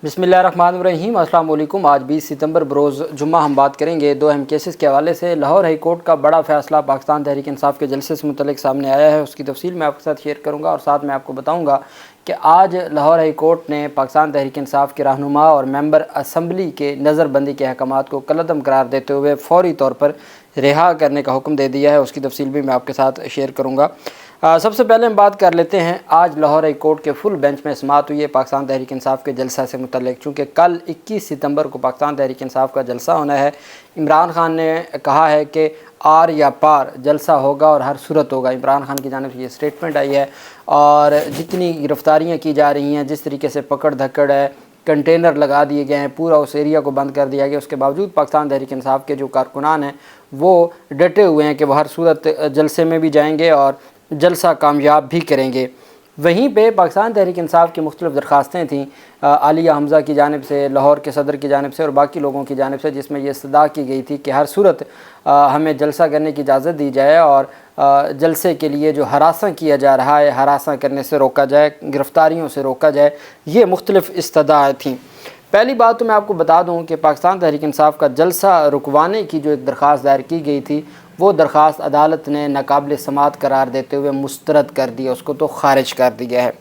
बिस्मिल्लाहिर्रहमानिर्रहीम। अस्सलाम वालेकुम। आज 20 सितंबर बरोज़ जुम्मा हम बात करेंगे दो अहम केसेस के हवाले से। लाहौर हाई कोर्ट का बड़ा फैसला पाकिस्तान तहरीक इंसाफ के जलसे से मुतल्लिक सामने आया है, उसकी तफसील मैं आपके साथ शेयर करूँगा और साथ में आपको बताऊँगा कि आज लाहौर हाई कोर्ट ने पाकिस्तान तहरीक इंसाफ के रहनुमा और मेंबर असम्बली के नज़रबंदी के अहकामात को कलअदम करार देते हुए फ़ौरी तौर पर रिहा करने का हुक्म दे दिया है। उसकी तफसील भी मैं आपके साथ शेयर करूँगा। सबसे पहले हम बात कर लेते हैं, आज लाहौर हाई कोर्ट के फुल बेंच में समाअत हुई है पाकिस्तान तहरीक इंसाफ के जलसा से मुतल्लिक। चूँकि कल 21 सितंबर को पाकिस्तान तहरीक इंसाफ का जलसा होना है, इमरान खान ने कहा है कि आर या पार जलसा होगा और हर सूरत होगा। इमरान खान की जानिब से ये स्टेटमेंट आई है और जितनी गिरफ़्तारियाँ की जा रही हैं, जिस तरीके से पकड़ धक्कड़ है, कंटेनर लगा दिए गए हैं, पूरा उस एरिया को बंद कर दिया गया, उसके बावजूद पाकिस्तान तहरीक इंसाफ के जो कारकुनान हैं वो डटे हुए हैं कि वह हर सूरत जलसे में भी जाएंगे और जलसा कामयाब भी करेंगे। वहीं पे पाकिस्तान तहरीक इंसाफ की मुख्तलिफ़ दरख्वास्तें थीं आलिया हमज़ा की जानिब से, लाहौर के सदर की जानिब से और बाकी लोगों की जानिब से, जिसमें ये इस्तदा की गई थी कि हर सूरत हमें जलसा करने की इजाज़त दी जाए और जलसे के लिए जो हरासा किया जा रहा है, हरासा करने से रोका जाए, गिरफ़्तारियों से रोका जाए। ये मुख्तलिफ़ इस्तदाएँ थीं। पहली बात तो मैं आपको बता दूं कि पाकिस्तान तहरीक इंसाफ का जलसा रुकवाने की जो एक दरख्वास्त दायर की गई थी, वो दरख्वास्त अदालत ने नाकाबिल समाअत करार देते हुए मुस्तरद कर दिया, उसको तो खारिज कर दिया है।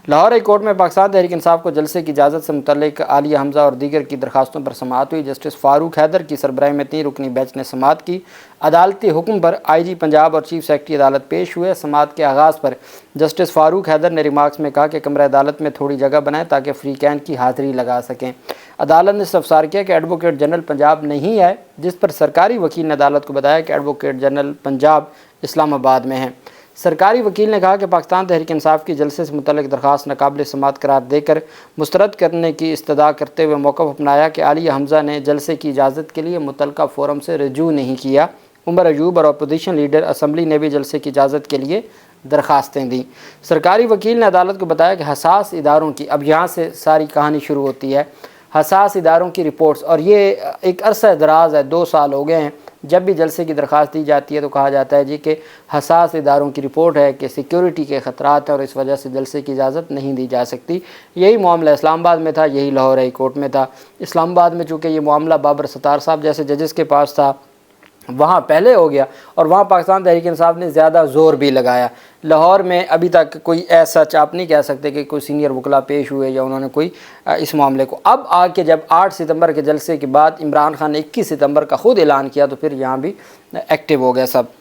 लाहौर हाई कोर्ट में पाकिस्तान तहरीक इंसाफ को जलसे की इजाज़त से मुतल्लिक आलिया हमज़ा और दीगर की दरखास्तों पर समाअत हुई। जस्टिस फ़ारूक हैदर की सरबराही में 3 रुकनी बेंच ने समाअत की। अदालती हुक्म पर IG पंजाब और चीफ सेक्रेटरी अदालत पेश हुए। समाअत के आगाज़ पर जस्टिस फ़ारूक हैदर ने रिमार्क्स में कहा कि कमरा अदालत में थोड़ी जगह बनाएं ताकि फ्री कैन की हाज़िरी लगा सकें। अदालत ने इस्तफ़सार किया कि एडवोकेट जनरल पंजाब नहीं है, जिस पर सरकारी वकील ने अदालत को बताया कि एडवोकेट जनरल पंजाब इस्लामाबाद में हैं। सरकारी वकील ने कहा कि पाकिस्तान तहरीक इंसाफ की जलसे से मुतल्लिक दरख्वास्त नाकाबिल समाअत करार देकर मुस्तरद करने की इस्तदा करते हुए मौक़िफ़ अपनाया कि आलिया हमज़ा ने जलसे की इजाज़त के लिए मुतल्लिक़ा फ़ोरम से रजू नहीं किया। उमर अयूब और अपोजिशन लीडर असम्बली ने भी जलसे की इजाज़त के लिए दरख्वास्तें दी। सरकारी वकील ने अदालत को बताया कि हसास इदारों की, अब यहाँ से सारी कहानी शुरू होती है, हसास इदारों की रिपोर्ट्स, और ये एक अरसा दराज है, 2 साल हो गए हैं, जब भी जलसे की दरख्वास्त दी जाती है तो कहा जाता है जी कि हसास इदारों की रिपोर्ट है कि सिक्योरिटी के ख़तरात हैं और इस वजह से जलसे की इजाज़त नहीं दी जा सकती। यही मामला इस्लामाबाद में था, यही लाहौर हाई कोर्ट में था। इस्लामाबाद में चूँकि ये मामला बाबर सत्तार साहब जैसे जजेस के पास था, वहाँ पहले हो गया और वहाँ पाकिस्तान तहरीक इंसाफ ने ज़्यादा ज़ोर भी लगाया। लाहौर में अभी तक कोई ऐसा आप नहीं कह सकते कि कोई सीनियर वकला पेश हुए या उन्होंने कोई इस मामले को, अब आके जब 8 सितंबर के जलसे के बाद इमरान खान ने 21 सितंबर का ख़ुद ऐलान किया तो फिर यहाँ भी एक्टिव हो गया सब।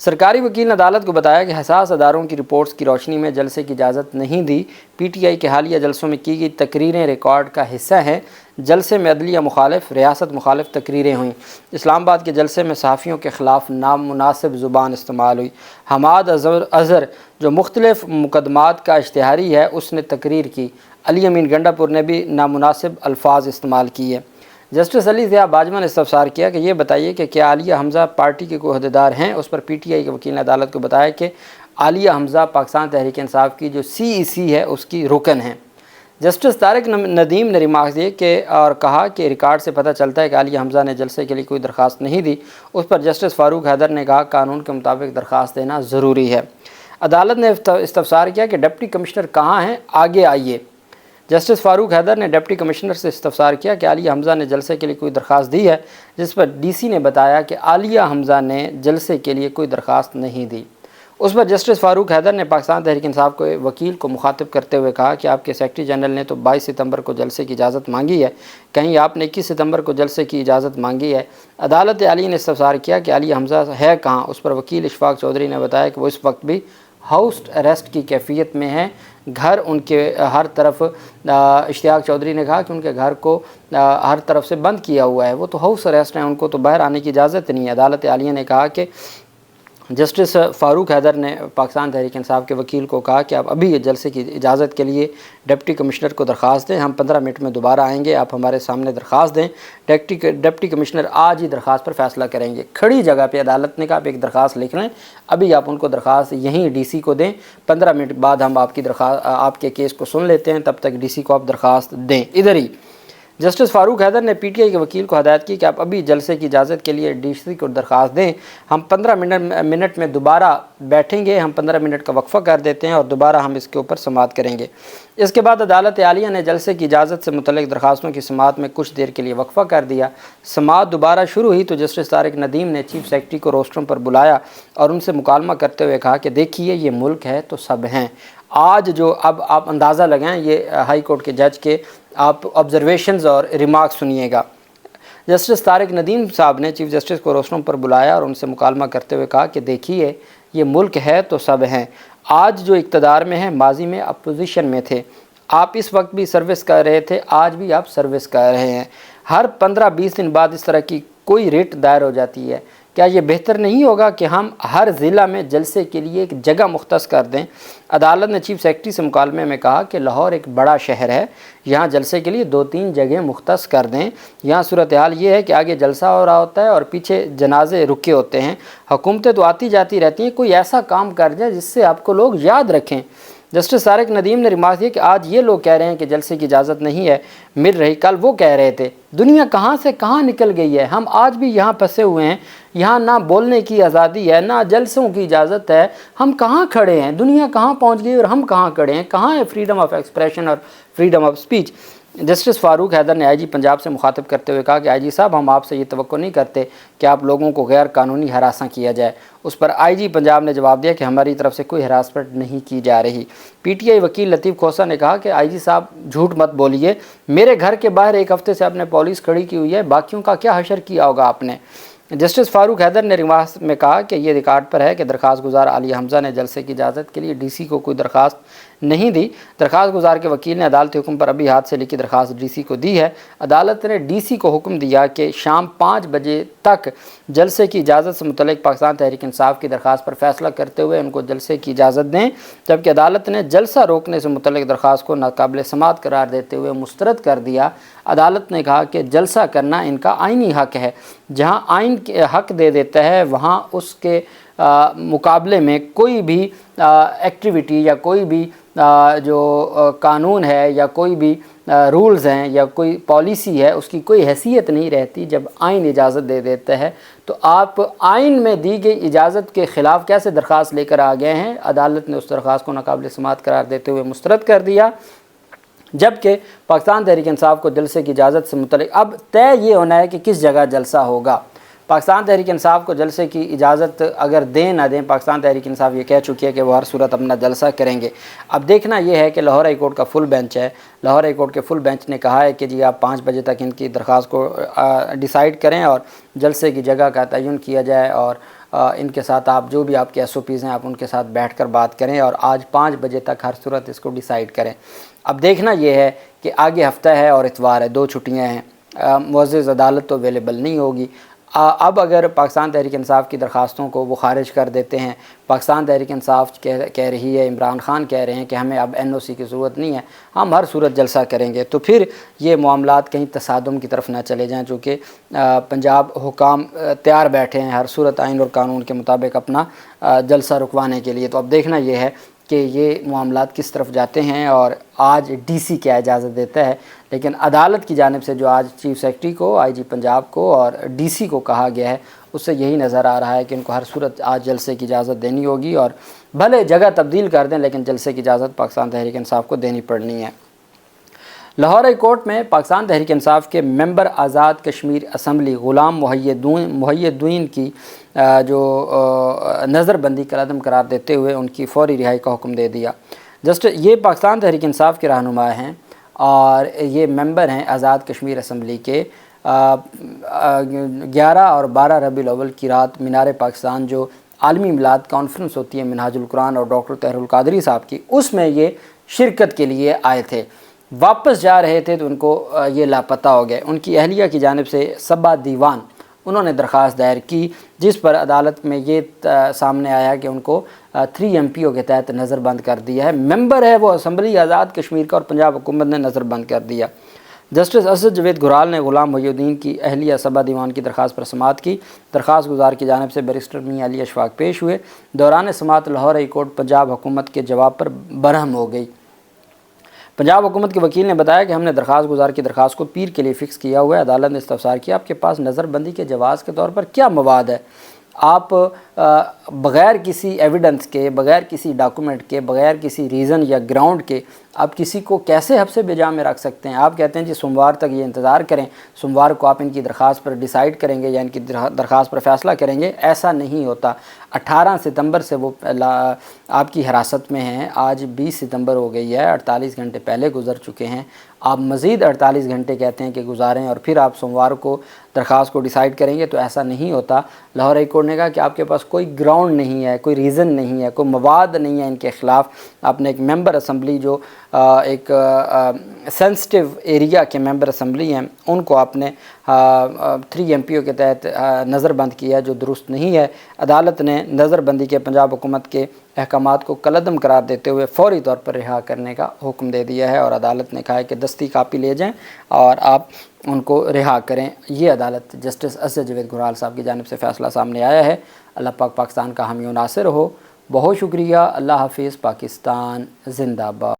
सरकारी वकील ने अदालत को बताया कि हसास अदारों की रिपोर्ट्स की रोशनी में जलसे की इजाज़त नहीं दी। PTI के हालिया जलसों में की गई तकरीरें रिकॉर्ड का हिस्सा हैं। जलसे में अदलिया मुखालिफ, रियासत मुखालिफ तकरीरें हुईं। इस्लामाबाद के जलसे में सहाफ़ियों के ख़िलाफ़ नामुनासिब ज़ुबान इस्तेमाल हुई। हमाद अज़हर जो मुख्तलिफ़ मुकदमात का इश्तिहारी है, उसने तकरीर की। अली अमीन गंडापुर ने भी नामुनासिब अल्फाज इस्तेमाल किए। जस्टिस अली ज़िया बाजवा ने इस्तफ़सार किया कि ये बताइए कि क्या आलिया हमज़ा पार्टी के कोई अहदेदार हैं। उस पर PTI के वकील ने अदालत को बताया कि आलिया हमज़ा पाकिस्तान तहरीक इंसाफ की जो CEC है उसकी रुकन हैं। जस्टिस तारिक नदीम ने रिमार्क्स दिए कि और कहा कि रिकॉर्ड से पता चलता है कि आलिया हमज़ा ने जलसे के लिए कोई दरख्वास्त नहीं दी। उस पर जस्टिस फ़ारूक हैदर ने कहा कानून के मुताबिक दरख्वास्त देना ज़रूरी है। अदालत ने इस्तफ़सार किया कि डिप्टी कमिश्नर कहाँ हैं, आगे आइए। जस्टिस फ़ारूक हैदर ने डिप्टी कमिश्नर से इस्तफ़सार किया कि आलिया हमज़ा ने जलसे के लिए कोई दरख्वास्त दी है, जिस पर DC ने बताया कि आलिया हमज़ा ने जलसे के लिए कोई दरख्वास्त नहीं दी। उस पर जस्टिस फ़ारूक हैदर ने पाकिस्तान तहरीक इंसाफ के वकील को मुखातिब करते हुए कहा कि आपके सेक्रेटरी जनरल ने तो 22 सितंबर को जलसे की इजाज़त मांगी है, कहीं आपने 21 सितंबर को जलसे की इजाज़त मांगी है। अदालत आली ने इस्तफ़सार किया कि आलिया हमज़ा है कहाँ। उस पर वकील इशफाक चौधरी ने बताया कि वो इस वक्त भी हाउस अरेस्ट की कैफियत में हैं। घर उनके हर तरफ, इश्तियाक चौधरी ने कहा कि उनके घर को हर तरफ से बंद किया हुआ है, वो तो हाउस अरेस्ट हैं, उनको तो बाहर आने की इजाज़त नहीं है। अदालत आलिया ने कहा कि जस्टिस फ़ारूक हैदर ने पाकिस्तान तहरीक इंसाफ के वकील को कहा कि आप अभी ये जलसे की इजाज़त के लिए डिप्टी कमिश्नर को दरख्वास्त दें, हम 15 मिनट में दोबारा आएंगे, आप हमारे सामने दरख्वास्त दें। डिप्टी कमिश्नर आज ही दरख्वास्त पर फैसला करेंगे। खड़ी जगह पे अदालत ने कहा आप एक दरख्वास्त लिख लें, अभी आप उनको दरख्वास्त यहीं DC को दें, 15 मिनट बाद हम आपकी दरख्वास्त, आपके केस को सुन लेते हैं, तब तक DC को आप दरख्वास्त दें। इधर ही जस्टिस फारूक हैदर ने पीटीआई के वकील को हदायत की कि आप अभी जलसे की इजाज़त के लिए डीसी को दरख्वास्त दें, हम 15 मिनट में दोबारा बैठेंगे, हम 15 मिनट का वक्फ़ा कर देते हैं और दोबारा हम इसके ऊपर समाअत करेंगे। इसके बाद अदालत आलिया ने जलसे की इजाज़त से मुतल्लिक़ दरख्वास्तों की समाअत में कुछ देर के लिए वक्फ़ा कर दिया। समाअत दोबारा शुरू हुई तो जस्टिस तारिक नदीम ने चीफ सेक्रेटरी को रोस्ट्रम पर बुलाया और उनसे मुकालमा करते हुए कहा कि देखिए ये मुल्क है तो सब हैं। आज जो अब आप अंदाज़ा लगाएं, ये हाई कोर्ट के जज के आप ऑब्जर्वेशंस और रिमार्क्स सुनिएगा। जस्टिस तारिक नदीम साहब ने चीफ जस्टिस को रोस्ट्रम पर बुलाया और उनसे मुकालमा करते हुए कहा कि देखिए ये मुल्क है तो सब हैं। आज जो इक़्तिदार में है, माजी में अपोजिशन में थे, आप इस वक्त भी सर्विस कर रहे थे, आज भी आप सर्विस कर रहे हैं। हर 15-20 दिन बाद इस तरह की कोई रिट दायर हो जाती है। क्या ये बेहतर नहीं होगा कि हम हर ज़िला में जलसे के लिए एक जगह मुख्तस कर दें? अदालत ने चीफ सेक्रेटरी से मुकालमे में कहा कि लाहौर एक बड़ा शहर है, यहाँ जलसे के लिए 2-3 जगह मुख्तस कर दें। यहाँ सूरत हाल ये है कि आगे जलसा हो रहा होता है और पीछे जनाजे रुके होते हैं। हुकूमतें तो आती जाती रहती हैं, कोई ऐसा काम कर जाए जिससे आपको लोग याद रखें। जस्टिस तारिक नदीम ने रिमार्क दिया कि आज ये लोग कह रहे हैं कि जलसे की इजाज़त नहीं है मिल रही, कल वो कह रहे थे। दुनिया कहाँ से कहाँ निकल गई है, हम आज भी यहाँ फंसे हुए हैं। यहाँ ना बोलने की आज़ादी है, ना जलसों की इजाज़त है। हम कहाँ खड़े हैं, दुनिया कहाँ पहुँच गई और हम कहाँ खड़े हैं? कहाँ है फ्रीडम ऑफ एक्सप्रेशन और freedom of speech? Justice Farooq Haider ने आईजी पंजाब से मुखातिब करते हुए कहा कि आईजी साहब, हम आपसे ये तवक्को नहीं करते कि आप लोगों को गैर कानूनी हरासा किया जाए। उस पर आईजी पंजाब ने जवाब दिया कि हमारी तरफ से कोई हरासमेंट नहीं की जा रही। पीटीआई वकील लतीफ़ खोसा ने कहा कि आईजी साहब झूठ मत बोलिए, मेरे घर के बाहर एक हफ्ते से आपने पुलिस खड़ी की हुई है, बाकियों का क्या हशर किया होगा आपने? जस्टिस फारूक हैदर ने रिमार्क में कहा कि ये रिकॉर्ड पर है कि दरख्वास्त गुजार आलिया हमज़ा ने जलसे की इजाज़त के लिए डीसी को कोई दरख्वास्त नहीं दी। दरख्वास्त गुजार के वकील ने अदालती हुक्म पर अभी हाथ से लिखी दरख्वास्त डीसी को दी है। अदालत ने डीसी को हुक्म दिया कि शाम 5 बजे तक जलसे की इजाज़त से मुतल्लिक़ पाकिस्तान तहरीक इंसाफ की दरख्वास्त पर फैसला करते हुए उनको जलसे की इजाज़त दें, जबकि अदालत ने जलसा रोकने से मुतल्लिक़ दरख्वास्त को नाकाबिल समाअत करार देते हुए मुस्तरद कर दिया। अदालत ने कहा कि जलसा करना इनका आइनी हक़ है, जहाँ आइन के हक़ दे देता है वहाँ उसके मुकाबले में कोई भी एक्टिविटी या कोई भी जो कानून है या कोई भी रूल्स हैं या कोई पॉलिसी है उसकी कोई हैसियत नहीं रहती। जब आइन इजाज़त दे देता है तो आप आइन में दी गई इजाज़त के ख़िलाफ़ कैसे दरख्वास्त लेकर आ गए हैं? अदालत ने उस दरख्वास्त को नाकाबिल समाअत करार देते हुए मुस्तरद कर दिया, जबकि पाकिस्तान तहरीक इंसाफ को जलसे की इजाज़त से मुतल्लिक़ अब तय ये होना है कि किस जगह जलसा होगा। पाकिस्तान तहरीक इंसाफ को जलसे की इजाज़त अगर दें ना दें, पाकिस्तान तहरीक इंसाफ ये कह चुकी है कि वो हर सूरत अपना जलसा करेंगे। अब देखना ये है कि लाहौर हाई कोर्ट का फुल बेंच है, लाहौर हाई कोर्ट के फुल बेंच ने कहा है कि जी आप 5 बजे तक इनकी दरख्वास्त को डिसाइड करें और जलसे की जगह का तयन किया जाए और इनके साथ आप जो भी आपके SOPs हैं आप उनके साथ बैठकर बात करें और आज 5 बजे तक हर सूरत इसको डिसाइड करें। अब देखना ये है कि आगे हफ्ता है और इतवार है, 2 छुट्टियाँ हैं, मुअज़्ज़ज़ अदालत तो अवेलेबल नहीं होगी। अब अगर पाकिस्तान तहरीक इंसाफ की दरख्वास्तों को वो खारिज कर देते हैं, पाकिस्तान तहरीक इंसाफ कह रही है, इमरान खान कह रहे हैं कि हमें अब NOC की ज़रूरत नहीं है, हम हर सूरत जलसा करेंगे, तो फिर ये मामलात कहीं तसादुम की तरफ ना चले जाएं, चूँकि पंजाब हुकाम तैयार बैठे हैं हर सूरत आइन और कानून के मुताबिक अपना जलसा रुकवाने के लिए। तो अब देखना ये है कि ये मामलात किस तरफ जाते हैं और आज DC क्या इजाज़त देता है। लेकिन अदालत की जानिब से जो आज चीफ सेक्रेटरी को, IG पंजाब को और DC को कहा गया है, उससे यही नज़र आ रहा है कि इनको हर सूरत आज जलसे की इजाज़त देनी होगी और भले जगह तब्दील कर दें लेकिन जलसे की इजाज़त पाकिस्तान तहरीक इंसाफ को देनी पड़नी है। लाहौर हाई कोर्ट में पाकिस्तान तहरीक इंसाफ के मेंबर आज़ाद कश्मीर असम्बली ग़ुलाम मुहय्यद्दीन की जो नज़रबंदी का अदम करार देते हुए उनकी फ़ौरी रिहाई का हुक्म दे दिया। ये पाकिस्तान तहरीक इंसाफ के रहनुमा हैं और ये मेंबर हैं आज़ाद कश्मीर असम्बली के। 11 और 12 रबीउल अव्वल की रात मीनार पाकिस्तान जो आलमी मिलाद कॉन्फ्रेंस होती है मिनहाजुल कुरान और डॉक्टर तहरुल कादरी साहब की, उसमें ये शिरकत के लिए आए थे। वापस जा रहे थे तो उनको ये लापता हो गए। उनकी अहलिया की जानिब से सबा दीवान उन्होंने दरख्वास्त दायर की, जिस पर अदालत में ये सामने आया कि उनको 3 MPO के तहत नज़रबंद कर दिया है। मेंबर है वो असम्बली आज़ाद कश्मीर का और पंजाब हुकूमत ने नज़रबंद कर दिया। जस्टिस असद जवेद गुराल ने ग़ुलाम मुहय्यद्दीन की अहलिया सबा दीवान की दरख्वास्त पर समाअत की। दरख्वास्त गुजार की जानिब से बैरिस्टर मियां अली अशफाक पेश हुए। दौरान समाअत लाहौर हाई कोर्ट पंजाब हुकूमत के जवाब पर बरहम हो गई। पंजाब हुकूमत के वकील ने बताया कि हमने दरख्वास्त गुजार की दरख्वास्त को पीर के लिए फ़िक्स किया हुआ है। अदालत ने इस्तफसार किया, आपके पास नज़रबंदी के जवाज़ के तौर पर क्या मवाद है? आप बग़ैर किसी एविडेंस के, बग़ैर किसी डॉक्यूमेंट के, बग़ैर किसी रीज़न या ग्राउंड के आप किसी को कैसे हब्से बेजा में रख सकते हैं? आप कहते हैं जी सोमवार तक ये इंतज़ार करें, सोमवार को आप इनकी दरख्वास्त पर डिसाइड करेंगे या इनकी दरख्वास्त पर फ़ैसला करेंगे। ऐसा नहीं होता। 18 सितंबर से वो आपकी हिरासत में हैं। आज 20 सितंबर हो गई है, 48 घंटे पहले गुजर चुके हैं। आप मज़ीद 48 घंटे कहते हैं कि गुजारें और फिर आप सोमवार को दरख्वास्त को डिसाइड करेंगे, तो ऐसा नहीं होता। लाहौर हाई कोर्ट ने कहा कि आपके पास कोई ग्राउंड नहीं है, कोई रीज़न नहीं है, कोई मवाद नहीं है इनके ख़िलाफ़। आपने एक मेंबर असम्बली जो एक सेंसिटिव एरिया के मेंबर असम्बली हैं, उनको आपने 3 MPO के तहत नज़रबंद किया, जो दुरुस्त नहीं है। अदालत ने नज़रबंदी के पंजाब हुकूमत के अहकामात को कलअदम करार देते हुए फ़ौरी तौर पर रिहा करने का हुक्म दे दिया है और अदालत ने कहा है कि दस्ती कापी ले जाएं और आप उनको रिहा करें। ये अदालत जस्टिस असद जावेद गुराल साहब की जानिब से फ़ैसला सामने आया है। अल्लाह पाक पाकिस्तान का हामी नासिर हो। बहुत शुक्रिया। अल्लाह हाफिज़। पाकिस्तान ज़िंदाबाद।